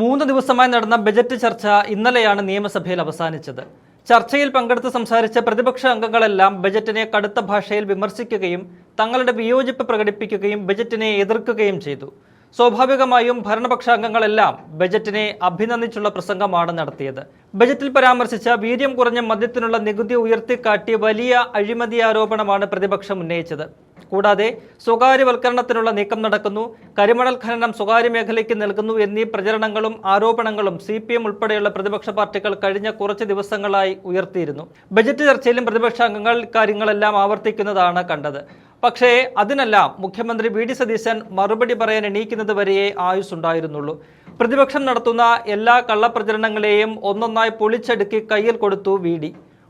3 ദിവസമായി നടന്ന ബജറ്റ് ചർച്ച ഇന്നലെയാണ് നിയമസഭയിൽ അവസാനിച്ചത്. ചർച്ചയിൽ പങ്കെടുത്ത് സംസാരിച്ച പ്രതിപക്ഷ അംഗങ്ങളെല്ലാം ബജറ്റിനെ കടുത്ത ഭാഷയിൽ വിമർശിക്കുകയും തങ്ങളുടെ വിയോജിപ്പ് പ്രകടിപ്പിക്കുകയും ബജറ്റിനെ എതിർക്കുകയും ചെയ്തു. സ്വാഭാവികമായും ഭരണപക്ഷ അംഗങ്ങളെല്ലാം ബജറ്റിനെ അഭിനന്ദിച്ചുള്ള പ്രസംഗമാണ് നടത്തിയത്. ബജറ്റിൽ പരാമർശിച്ച വീര്യം കുറഞ്ഞ മദ്യത്തിനുള്ള നികുതി ഉയർത്തിക്കാട്ടി വലിയ അഴിമതി ആരോപണമാണ് പ്രതിപക്ഷം ഉന്നയിച്ചത്. കൂടാതെ സ്വകാര്യവൽക്കരണത്തിനുള്ള നീക്കം നടക്കുന്നു, കരിമണൽ ഖനനം സ്വകാര്യ മേഖലയ്ക്ക് നൽകുന്നു എന്നീ പ്രചരണങ്ങളും ആരോപണങ്ങളും CPM ഉൾപ്പെടെയുള്ള പ്രതിപക്ഷ പാർട്ടികൾ കഴിഞ്ഞ കുറച്ച് ദിവസങ്ങളായി ഉയർത്തിയിരുന്നു. ബജറ്റ് ചർച്ചയിലും പ്രതിപക്ഷ അംഗങ്ങൾ കാര്യങ്ങളെല്ലാം ആവർത്തിക്കുന്നതാണ് കണ്ടത്. പക്ഷേ അതിനെല്ലാം മുഖ്യമന്ത്രി VD സതീശൻ മറുപടി പറയാൻ എണീക്കുന്നത് വരെയേ ആയുസ്സുണ്ടായിരുന്നുള്ളൂ. പ്രതിപക്ഷം നടത്തുന്ന എല്ലാ കള്ളപ്രചരണങ്ങളെയും ഒന്നൊന്നായി പൊളിച്ചടുക്കി കയ്യിൽ കൊടുത്തു VD.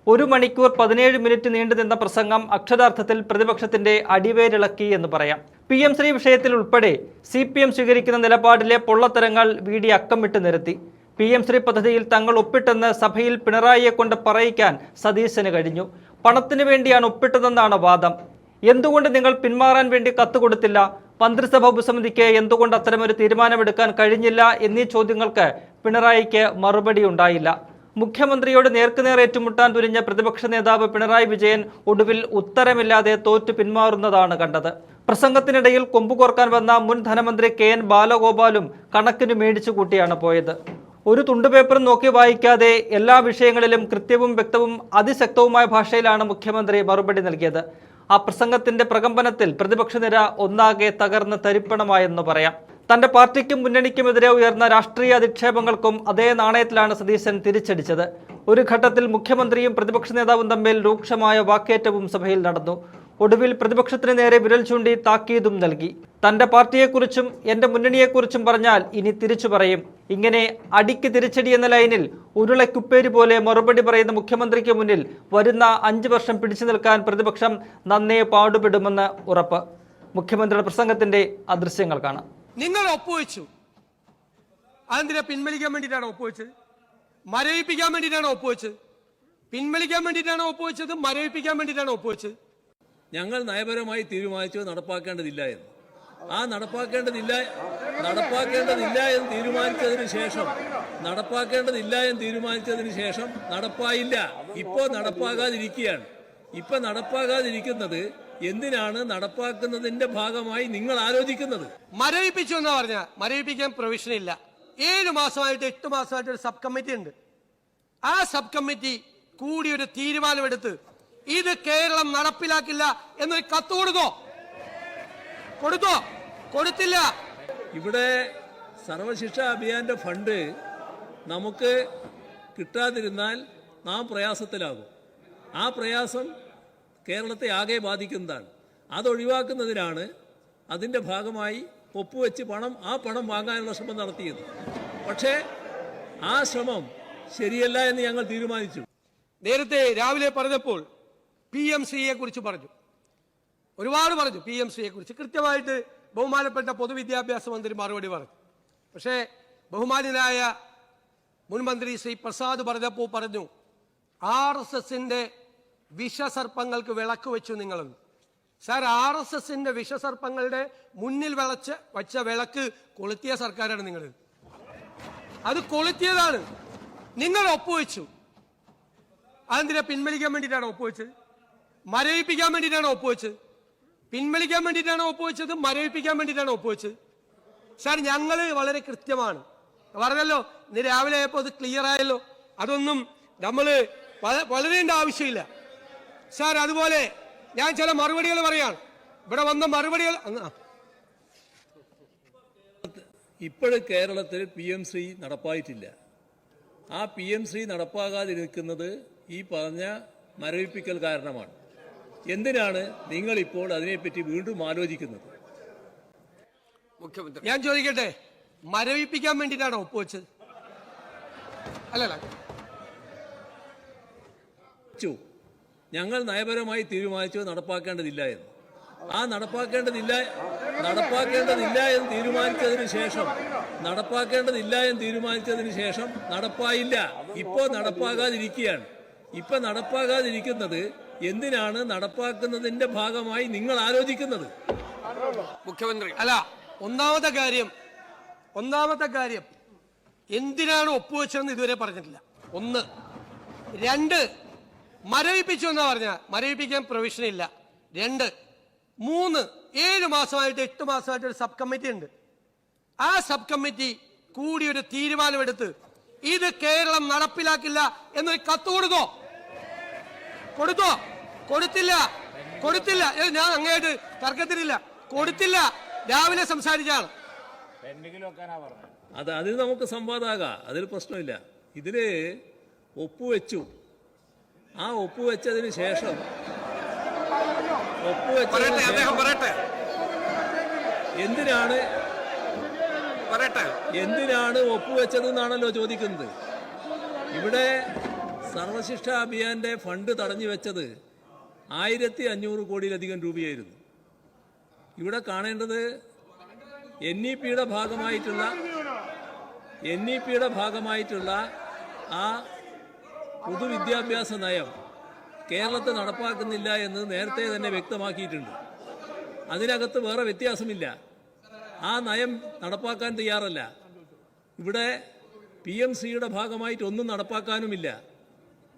1 മണിക്കൂർ 17 മിനിറ്റ് നീണ്ടുനിന്ന പ്രസംഗം അക്ഷരാർത്ഥത്തിൽ പ്രതിപക്ഷത്തിന്റെ അടിവേരിളക്കി എന്ന് പറയാം. PM ശ്രീ വിഷയത്തിൽ ഉൾപ്പെടെ CPM സ്വീകരിക്കുന്ന നിലപാടിലെ പൊള്ളത്തരങ്ങൾ VD അക്കമിട്ട് നിരത്തി. PM ശ്രീ പദ്ധതിയിൽ തങ്ങൾ ഒപ്പിട്ടെന്ന് സഭയിൽ പിണറായിയെ കൊണ്ട് പറയിക്കാൻ സതീശന് കഴിഞ്ഞു. പണത്തിന് വേണ്ടിയാണ് ഒപ്പിട്ടതെന്നാണ് വാദം. എന്തുകൊണ്ട് നിങ്ങൾ പിന്മാറാൻ വേണ്ടി കത്ത് കൊടുത്തില്ല? മന്ത്രിസഭ ഉപസമിതിക്ക് എന്തുകൊണ്ട് അത്തരമൊരു തീരുമാനമെടുക്കാൻ കഴിഞ്ഞില്ല എന്നീ ചോദ്യങ്ങൾക്ക് പിണറായിക്ക് മറുപടി ഉണ്ടായില്ല. മുഖ്യമന്ത്രിയോട് നേർക്കുനേർ ഏറ്റുമുട്ടാൻ തുനിഞ്ഞ പ്രതിപക്ഷ നേതാവ് പിണറായി വിജയൻ ഒടുവിൽ ഉത്തരമില്ലാതെ തോറ്റു പിന്മാറുന്നതാണ് കണ്ടത്. പ്രസംഗത്തിനിടയിൽ കൊമ്പുകോർക്കാൻ വന്ന മുൻ ധനമന്ത്രി KN ബാലഗോപാലും കണക്കിന് മേടിച്ചു കൂട്ടിയാണ് പോയത്. ഒരു തുണ്ടുപേപ്പറും നോക്കി വായിക്കാതെ എല്ലാ വിഷയങ്ങളിലും കൃത്യവും വ്യക്തവും അതിശക്തവുമായ ഭാഷയിലാണ് മുഖ്യമന്ത്രി മറുപടി നൽകിയത്. ആ പ്രസംഗത്തിന്റെ പ്രകമ്പനത്തിൽ പ്രതിപക്ഷ നിര ഒന്നാകെ തകർന്ന് തരിപ്പണമായെന്ന് പറയാം. തന്റെ പാർട്ടിക്കും മുന്നണിക്കുമെതിരെ ഉയർന്ന രാഷ്ട്രീയ അധിക്ഷേപങ്ങൾക്കും അതേ നാണയത്തിലാണ് സതീശൻ തിരിച്ചടിച്ചത്. ഒരു ഘട്ടത്തിൽ മുഖ്യമന്ത്രിയും പ്രതിപക്ഷ നേതാവും തമ്മിൽ രൂക്ഷമായ വാക്കേറ്റവും സഭയിൽ നടന്നു. ഒടുവിൽ പ്രതിപക്ഷത്തിന് നേരെ വിരൽ ചൂണ്ടി താക്കീതും നൽകി. തന്റെ പാർട്ടിയെക്കുറിച്ചും എന്റെ മുന്നണിയെക്കുറിച്ചും പറഞ്ഞാൽ ഇനി തിരിച്ചു പറയും. ഇങ്ങനെ അടിക്ക് തിരിച്ചടി എന്ന ലൈനിൽ ഉരുളക്കുപ്പേരി പോലെ മറുപടി പറയുന്ന മുഖ്യമന്ത്രിക്ക് മുന്നിൽ വരുന്ന 5 വർഷം പിടിച്ചു നിൽക്കാൻ പ്രതിപക്ഷം നന്നേ പാടുപെടുമെന്ന് ഉറപ്പ്. മുഖ്യമന്ത്രിയുടെ പ്രസംഗത്തിന്റെ അദൃശ്യങ്ങൾ കാണാം. നിങ്ങൾ ഒപ്പുവെച്ചു. അതെന്തിനാ? പിൻവലിക്കാൻ വേണ്ടിയിട്ടാണ് ഒപ്പുവെച്ചത്? മരവിപ്പിക്കാൻ വേണ്ടിയിട്ടാണ് ഒപ്പുവെച്ചത്? പിൻവലിക്കാൻ വേണ്ടിയിട്ടാണ് ഒപ്പുവെച്ചത്? മരവിപ്പിക്കാൻ വേണ്ടിയിട്ടാണ് ഒപ്പുവെച്ചത്? ഞങ്ങൾ നയപരമായി തീരുമാനിച്ചത് നടപ്പാക്കേണ്ടതില്ല എന്ന്. ആ നടപ്പാക്കേണ്ടതില്ല എന്ന് തീരുമാനിച്ചതിന് ശേഷം നടപ്പായില്ല. ഇപ്പോൾ നടപ്പാകാതിരിക്കുകയാണ്. ഇപ്പൊ നടപ്പാകാതിരിക്കുന്നത് എന്തിനാണ്? നടപ്പാക്കുന്നതിന്റെ ഭാഗമായി നിങ്ങൾ ആലോചിക്കുന്നത്. മരവിപ്പിച്ചു എന്നാ പറഞ്ഞ മരവിപ്പിക്കാൻ പ്രൊവിഷൻ ഇല്ല. 7 മാസമായിട്ട് 8 മാസമായിട്ട് ഒരു സബ് കമ്മിറ്റി ഉണ്ട്. ആ സബ് കമ്മിറ്റി കൂടി ഒരു തീരുമാനമെടുത്ത് ഇത് കേരളം നടപ്പിലാക്കില്ല എന്നൊരു കത്ത് കൊടുത്തില്ല. ഇവിടെ സർവശിക്ഷാ അഭിയാന്റെ ഫണ്ട് നമുക്ക് കിട്ടാതിരുന്നാൽ നാം പ്രയാസത്തിലാകും. ആ പ്രയാസം കേരളത്തെ ആകെ ബാധിക്കുന്നതാണ്. അതൊഴിവാക്കുന്നതിനാണ് അതിൻ്റെ ഭാഗമായി ഒപ്പുവെച്ച് ആ പണം വാങ്ങാനുള്ള ശ്രമം നടത്തിയത്. പക്ഷേ ആ ശ്രമം ശരിയല്ല എന്ന് ഞങ്ങൾ തീരുമാനിച്ചു. നേരത്തെ രാവിലെ പറഞ്ഞപ്പോൾ PMCയെ കുറിച്ച് പറഞ്ഞു, ഒരുപാട് പറഞ്ഞു. PMCയെ കുറിച്ച് കൃത്യമായിട്ട് ബഹുമാനപ്പെട്ട പൊതുവിദ്യാഭ്യാസ മന്ത്രി മറുപടി പറഞ്ഞു. പക്ഷേ ബഹുമാന്യനായ മുൻ മന്ത്രി ശ്രീ പ്രസാദ് പറഞ്ഞപ്പോൾ പറഞ്ഞു RSSന്റെ വിഷസർപ്പങ്ങൾക്ക് വിളക്ക് വെച്ചു നിങ്ങളെന്ന്. സാർ, RSSന്റെ വിഷസർപ്പങ്ങളുടെ മുന്നിൽ വച്ച വിളക്ക് കൊളുത്തിയ സർക്കാരാണ് നിങ്ങൾ. അത് കൊളുത്തിയതാണ്. നിങ്ങൾ ഒപ്പുവെച്ചു. അതെന്തിനാ? പിൻവലിക്കാൻ വേണ്ടിയിട്ടാണ് ഒപ്പുവെച്ചത്? മരവിപ്പിക്കാൻ വേണ്ടിയിട്ടാണ് ഒപ്പുവെച്ചത്? പിൻവലിക്കാൻ വേണ്ടിയിട്ടാണ് ഒപ്പുവെച്ചത്? മരവിപ്പിക്കാൻ വേണ്ടിയിട്ടാണ് ഒപ്പുവെച്ചത്? സാർ, ഞങ്ങൾ വളരെ കൃത്യമാണ് പറഞ്ഞല്ലോ. ഇന്ന് രാവിലെ ആയപ്പോൾ അത് ക്ലിയർ ആയല്ലോ. അതൊന്നും നമ്മൾ വളരേണ്ട ആവശ്യമില്ല സാർ. അതുപോലെ ഞാൻ ചില മറുപടികൾ പറയാണ്. ഇവിടെ വന്ന മറുപടികൾ ഇപ്പോഴും കേരളത്തിൽ PM3 നടപ്പായിട്ടില്ല. ആ PM3 നടപ്പാകാതിരിക്കുന്നത് ഈ പറഞ്ഞ മരവിപ്പിക്കൽ കാരണമാണ്. എന്തിനാണ് നിങ്ങളിപ്പോൾ അതിനെപ്പറ്റി വീണ്ടും ആലോചിക്കുന്നത്? മുഖ്യമന്ത്രി, ഞാൻ ചോദിക്കട്ടെ, മരവിപ്പിക്കാൻ വേണ്ടിയിട്ടാണോ ഒപ്പുവെച്ചത്? അല്ലല്ല, ഞങ്ങൾ നയപരമായി തീരുമാനിച്ചത് നടപ്പാക്കേണ്ടതില്ല എന്ന്. ആ നടപ്പാക്കേണ്ടതില്ല എന്ന് തീരുമാനിച്ചതിന് ശേഷം നടപ്പായില്ല. ഇപ്പോൾ നടപ്പാകാതിരിക്കുകയാണ്. ഇപ്പൊ നടപ്പാകാതിരിക്കുന്നത് എന്തിനാണ്? നടപ്പാക്കുന്നതിന്റെ ഭാഗമായി നിങ്ങൾ ആലോചിക്കുന്നത്. മുഖ്യമന്ത്രി, അല്ല, ഒന്നാമത്തെ കാര്യം എന്തിനാണ് ഒപ്പുവെച്ചതെന്ന് ഇതുവരെ പറഞ്ഞിട്ടില്ല. ഒന്ന്. രണ്ട്, മരവിപ്പിച്ചു എന്നാ പറഞ്ഞ, മരവിപ്പിക്കാൻ പ്രൊവിഷൻ ഇല്ല. രണ്ട്. മൂന്ന്, 7 മാസമായിട്ട് 8 മാസമായിട്ട് ഒരു സബ് കമ്മിറ്റി ഉണ്ട്. ആ സബ് കമ്മിറ്റി കൂടി ഒരു തീരുമാനമെടുത്ത് ഇത് കേരളം നടപ്പിലാക്കില്ല എന്നൊരു കത്ത് കൊടുത്തോ? കൊടുത്തില്ല. ഞാൻ അങ്ങേട്ട് തർക്കത്തിനില്ല. കൊടുത്തില്ല. രാവിലെ സംസാരിച്ചാണ്. അതിന് നമുക്ക് സംവാദമാകാം, അതിൽ പ്രശ്നമില്ല. ഇതില് ഒപ്പുവെച്ചു. ആ ഒപ്പുവെച്ചതിന് ശേഷം എന്തിനാണ് ഒപ്പുവെച്ചതെന്നാണല്ലോ ചോദിക്കുന്നത്. ഇവിടെ സർവശിക്ഷാ അഭിയാന്റെ ഫണ്ട് തടഞ്ഞു വെച്ചത് 1500 കോടിയിലധികം രൂപയായിരുന്നു. ഇവിടെ കാണേണ്ടത് NEP-യുടെ ഭാഗമായിട്ടുള്ള ആ പൊതുവിദ്യാഭ്യാസ നയം കേരളത്തിൽ നടപ്പാക്കുന്നില്ല എന്ന് നേരത്തെ തന്നെ വ്യക്തമാക്കിയിട്ടുണ്ട്. അതിനകത്ത് വേറെ വ്യത്യാസമില്ല. ആ നയം നടപ്പാക്കാൻ തയ്യാറല്ല. ഇവിടെ PMC-യുടെ ഭാഗമായിട്ട് ഒന്നും നടപ്പാക്കാനുമില്ല.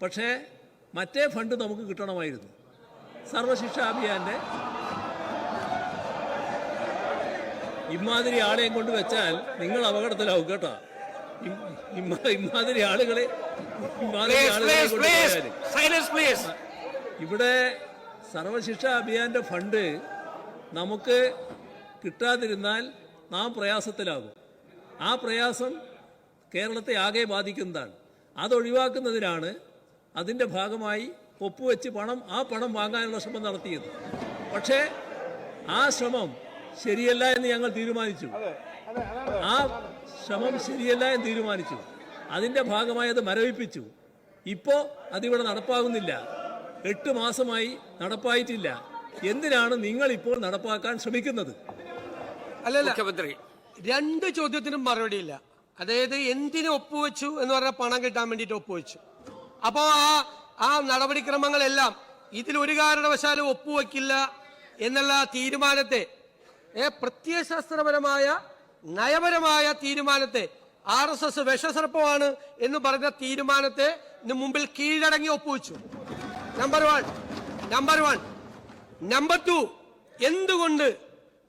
പക്ഷേ മറ്റേ ഫണ്ട് നമുക്ക് കിട്ടണമായിരുന്നു. സർവശിക്ഷാ അഭിയാന്റെ ഇമാതിരി ആളെയും കൊണ്ട് വെച്ചാൽ നിങ്ങൾ അപകടത്തിലാവും കേട്ടോ. ഇമാതിരി ആളുകളെ ഇവിടെ സർവശിക്ഷാ അഭിയാന്റെ ഫണ്ട് നമുക്ക് കിട്ടാതിരുന്നാൽ നാം പ്രയാസത്തിലാകും. ആ പ്രയാസം കേരളത്തെ ആകെ ബാധിക്കുന്നതാണ്. അതൊഴിവാക്കുന്നതിനാണ് അതിൻ്റെ ഭാഗമായി ഒപ്പുവെച്ച് ആ പണം വാങ്ങാനുള്ള ശ്രമം നടത്തിയത്. പക്ഷേ ആ ശ്രമം ശരിയല്ല എന്ന് ഞങ്ങൾ തീരുമാനിച്ചു. അതിൻ്റെ ഭാഗമായി അത് മരവിപ്പിച്ചു. ഇപ്പോൾ അതിവിടെ നടപ്പാകുന്നില്ല. 8 മാസമായി നടപ്പായിട്ടില്ല. എന്തിനാണ് നിങ്ങൾ ഇപ്പോൾ നടപ്പാക്കാൻ ശ്രമിക്കുന്നത്? അല്ലല്ല, 2 ചോദ്യത്തിനും മറുപടിയില്ല. അതായത് എന്തിനു ഒപ്പുവെച്ചു എന്ന് പറഞ്ഞാൽ പണം കിട്ടാൻ വേണ്ടിയിട്ട് ഒപ്പുവെച്ചു. അപ്പോൾ ആ നടപടിക്രമങ്ങളെല്ലാം ഇതിലൊരു കാരണവശാലും ഒപ്പുവെക്കില്ല എന്നുള്ള തീരുമാനത്തെ, പ്രത്യയശാസ്ത്രപരമായ നയപരമായ തീരുമാനത്തെ, RSS വിഷസർപ്പമാണ് എന്ന് പറഞ്ഞ തീരുമാനത്തെ മുമ്പിൽ കീഴടങ്ങി ഒപ്പുവെച്ചു. നമ്പർ 1. നമ്പർ 2, എന്തുകൊണ്ട്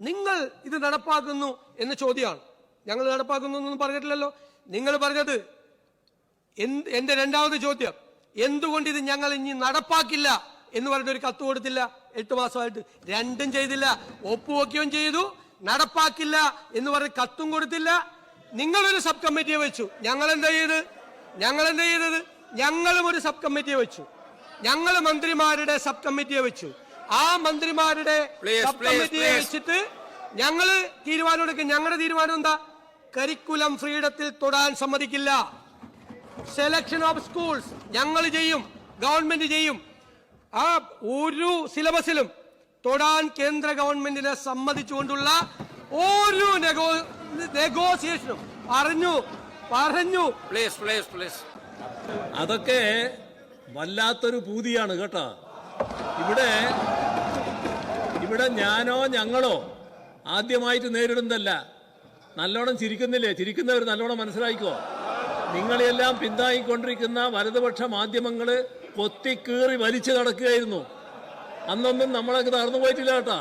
നിങ്ങൾ ഇത് നടപ്പാക്കുന്നു എന്ന ചോദ്യമാണ്. ഞങ്ങൾ നടപ്പാക്കുന്നു എന്നൊന്നും പറഞ്ഞിട്ടില്ലല്ലോ. നിങ്ങൾ പറഞ്ഞത് എന്റെ രണ്ടാമത്തെ ചോദ്യം, എന്തുകൊണ്ട് ഇത് ഞങ്ങൾ ഇനി നടപ്പാക്കില്ല എന്ന് പറഞ്ഞിട്ട് ഒരു കത്ത് കൊടുത്തില്ല? 8 മാസമായിട്ട് രണ്ടും ചെയ്തില്ല. ഒപ്പുവെക്കുകയും ചെയ്തു, നടപ്പാക്കില്ല എന്ന് പറഞ്ഞ് കത്തും കൊടുത്തില്ല. നിങ്ങളൊരു സബ് കമ്മിറ്റിയെ വെച്ചു. ഞങ്ങൾ എന്താ ചെയ്തത്? ഞങ്ങളും ഒരു സബ് കമ്മിറ്റിയെ വെച്ചു. ഞങ്ങൾ മന്ത്രിമാരുടെ സബ് കമ്മിറ്റിയെ വെച്ചു. ആ മന്ത്രിമാരുടെ സബ് കമ്മിറ്റിയെ വെച്ചിട്ട് ഞങ്ങൾ തീരുമാനമെടുക്കും. ഞങ്ങളുടെ തീരുമാനം എന്താ? കരിക്കുലം ഫ്രീഡത്തിൽ തൊടാൻ സമ്മതിക്കില്ല. സെലക്ഷൻ ഓഫ് സ്കൂൾസ് ഞങ്ങൾ ചെയ്യും, ഗവൺമെന്റ് ചെയ്യും. ആ ഒരു സിലബസിലും തൊടാൻ കേന്ദ്ര ഗവൺമെന്റിനെ സമ്മതിച്ചുകൊണ്ടുള്ള ഒരു നെഗോസിയേഷനും പറഞ്ഞു. അതൊക്കെ വല്ലാത്തൊരു പൂതിയാണ് കേട്ടോ. ഇവിടെ ഞാനോ ഞങ്ങളോ ആദ്യമായിട്ട് നേരിടുന്നതല്ല. നല്ലോണം ചിരിക്കുന്നില്ലേ? ചിരിക്കുന്നവർ നല്ലോണം മനസ്സിലാക്കിക്കോ. നിങ്ങളെല്ലാം പിന്താങ്ങിക്കൊണ്ടിരിക്കുന്ന വലതുപക്ഷ മാധ്യമങ്ങൾ കൊത്തിക്കീറി വലിച്ചു നടക്കുകയായിരുന്നു. അന്നൊന്നും നമ്മളൊക്കെ തളർന്നു പോയിട്ടില്ല കേട്ടോ.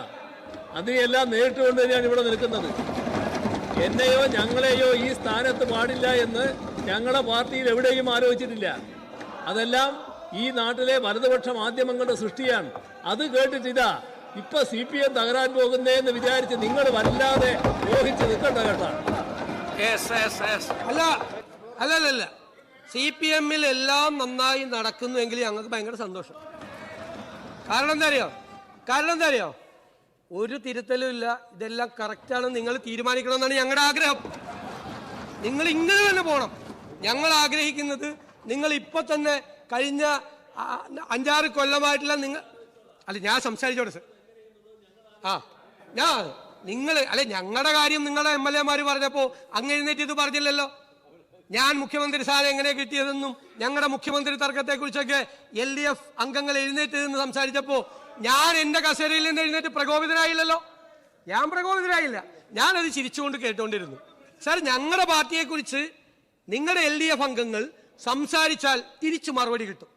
അതിനെല്ലാം നേരിട്ട് കൊണ്ട് തന്നെയാണ് ഇവിടെ നിൽക്കുന്നത്. എന്നെയോ ഞങ്ങളെയോ ഈ സ്ഥാനത്ത് പാടില്ല എന്ന് ഞങ്ങളുടെ പാർട്ടിയിൽ എവിടെയും ആലോചിച്ചിട്ടില്ല. അതെല്ലാം ഈ നാട്ടിലെ വലതുപക്ഷ മാധ്യമങ്ങളുടെ സൃഷ്ടിയാണ്. അത് കേട്ടിട്ട് ഇതാ ഇപ്പൊ CPM തകരാൻ പോകുന്നതെന്ന് വിചാരിച്ച് നിങ്ങൾ വല്ലാതെ മോഹിച്ച് നിൽക്കണ്ട കേട്ടോ. അല്ല, CPM-ൽ എല്ലാം നന്നായി നടക്കുന്നുവെങ്കിൽ ഞങ്ങൾക്ക് ഭയങ്കര സന്തോഷം. കാരണം എന്താ അറിയോ? ഒരു തിരുത്തലും ഇല്ല. ഇതെല്ലാം കറക്റ്റാണ്. നിങ്ങൾ തീരുമാനിക്കണമെന്നാണ് ഞങ്ങളുടെ ആഗ്രഹം. നിങ്ങൾ ഇങ്ങനെ തന്നെ പോകണം. ഞങ്ങൾ ആഗ്രഹിക്കുന്നത് നിങ്ങൾ ഇപ്പൊ തന്നെ കഴിഞ്ഞ 5-6 കൊല്ലമായിട്ടുള്ള ഞാൻ സംസാരിച്ചോട്ടെ സർ. ഞങ്ങളുടെ കാര്യം നിങ്ങളുടെ MLA-മാര് പറഞ്ഞപ്പോ അങ്ങ് എഴുന്നേറ്റ് ഇത് പറഞ്ഞില്ലല്ലോ. ഞാൻ മുഖ്യമന്ത്രി സ്ഥാനം എങ്ങനെ കിട്ടിയതെന്നും ഞങ്ങളുടെ മുഖ്യമന്ത്രി തർക്കത്തെക്കുറിച്ചൊക്കെ LDF അംഗങ്ങൾ എഴുന്നേറ്റ് നിന്ന് സംസാരിച്ചപ്പോ ഞാൻ എന്റെ കസേരയിൽ നിന്ന് എഴുന്നേറ്റ് പ്രകോപിതനായില്ലല്ലോ. ഞാനത് ചിരിച്ചുകൊണ്ട് കേട്ടോണ്ടിരുന്നു. സാർ, ഞങ്ങളുടെ പാർട്ടിയെക്കുറിച്ച് നിങ്ങളുടെ LDF അംഗങ്ങൾ സംസാരിച്ചാൽ തിരിച്ചു മറുപടി കിട്ടും.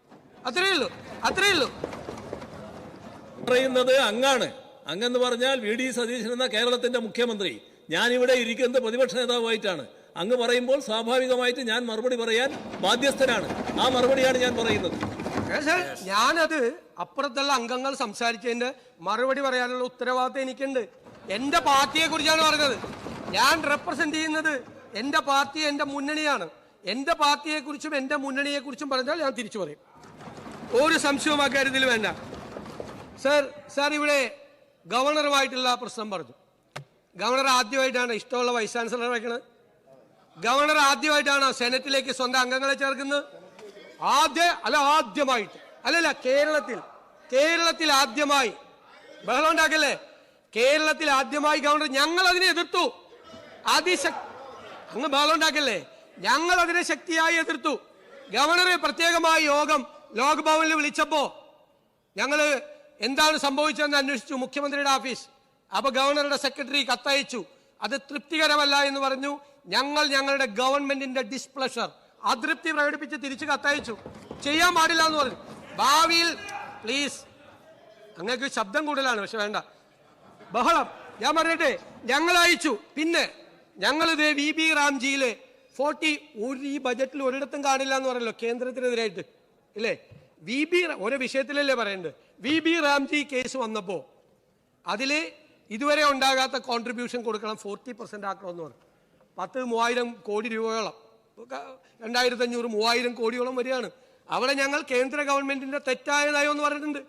അത്രയേ ഉള്ളൂ. പറയുന്നത് അങ്ങാണ്. അങ്ങെന്ന് പറഞ്ഞാൽ VD സതീശൻ എന്ന കേരളത്തിന്റെ മുഖ്യമന്ത്രി. ഞാനിവിടെ ഇരിക്കുന്നത് പ്രതിപക്ഷ നേതാവായിട്ടാണ്. അങ്ങ് പറയുമ്പോൾ സ്വാഭാവികമായിട്ട് ഞാൻ മറുപടി പറയാൻ ബാധ്യസ്ഥനാണ്. ആ മറുപടിയാണ് ഞാൻ പറയുന്നത്. ഞാനത് അപ്പുറത്തുള്ള അംഗങ്ങൾ സംസാരിച്ചതിന്റെ മറുപടി പറയാനുള്ള ഉത്തരവാദിത്തം എനിക്കുണ്ട്. എന്റെ പാർട്ടിയെ കുറിച്ചാണ് പറഞ്ഞത്. ഞാൻ റെപ്രസെന്റ് ചെയ്യുന്നത് എന്റെ പാർട്ടി, എന്റെ മുന്നണിയാണ്. എന്റെ പാർട്ടിയെ കുറിച്ചും എന്റെ മുന്നണിയെ കുറിച്ചും പറഞ്ഞാൽ ഞാൻ തിരിച്ചു പറയും. ഒരു സംശയവും അക്കാര്യത്തിൽ വേണ്ട. സാർ ഇവിടെ ഗവർണറുമായിട്ടുള്ള പ്രശ്നം പറഞ്ഞു. ഗവർണർ ആദ്യമായിട്ടാണ് ഇഷ്ടമുള്ള വൈസ് ചാൻസലർ വയ്ക്കുന്നത്. ഗവർണർ ആദ്യമായിട്ടാണ് സെനറ്റിലേക്ക് സ്വന്തം അംഗങ്ങളെ ചേർക്കുന്നത്. ആദ്യമായിട്ട് അല്ലല്ല, കേരളത്തിൽ ആദ്യമായി. ബഹളം ഉണ്ടാക്കല്ലേ? കേരളത്തിൽ ആദ്യമായി ഗവർണർ. ഞങ്ങൾ അതിനെ എതിർത്തു. അങ്ങ് ബഹളം ഉണ്ടാക്കല്ലേ? ഞങ്ങൾ അതിനെ ശക്തിയായി എതിർത്തു. ഗവർണറെ പ്രത്യേകമായി യോഗം ലോക്ഭവനിൽ വിളിച്ചപ്പോ ഞങ്ങൾ എന്താണ് സംഭവിച്ചതെന്ന് അന്വേഷിച്ചു മുഖ്യമന്ത്രിയുടെ ഓഫീസ്. അപ്പൊ ഗവർണറുടെ സെക്രട്ടറി കത്തയച്ചു. അത് തൃപ്തികരമല്ല എന്ന് പറഞ്ഞു. ഞങ്ങളുടെ ഗവൺമെന്റിന്റെ ഡിസ്പ്ലഷർ, അതൃപ്തി പ്രകടിപ്പിച്ച് തിരിച്ച് കത്തയച്ചു. ചെയ്യാൻ പാടില്ല എന്ന് പറഞ്ഞു. ഭാവിയിൽ പ്ലീസ്, അങ്ങക്ക് ശബ്ദം കൂടുതലാണ്, പക്ഷെ വേണ്ട ബഹളം. ഞാൻ പറയട്ടെ, ഞങ്ങൾ അയച്ചു. പിന്നെ ഞങ്ങളിത് VB റാംജിയിലെ 40 ഈ ബജറ്റിൽ ഒരിടത്തും കാണില്ല എന്ന് പറയല്ലോ കേന്ദ്രത്തിനെതിരായിട്ട്, ഇല്ലേ? ഓരോ വിഷയത്തിലല്ലേ പറയേണ്ടത്. VB റാംജി കേസ് വന്നപ്പോ അതില് ഇതുവരെ ഉണ്ടാകാത്ത കോൺട്രിബ്യൂഷൻ കൊടുക്കണം, 40% ആക്കണമെന്ന് പറഞ്ഞു. 10,000 കോടി രൂപയോളം, 2,500-3,000 കോടിയോളം വരികയാണ്. അവിടെ ഞങ്ങൾ കേന്ദ്ര ഗവൺമെന്റിന്റെ തെറ്റായ നയം എന്ന് പറഞ്ഞിട്ടുണ്ട്.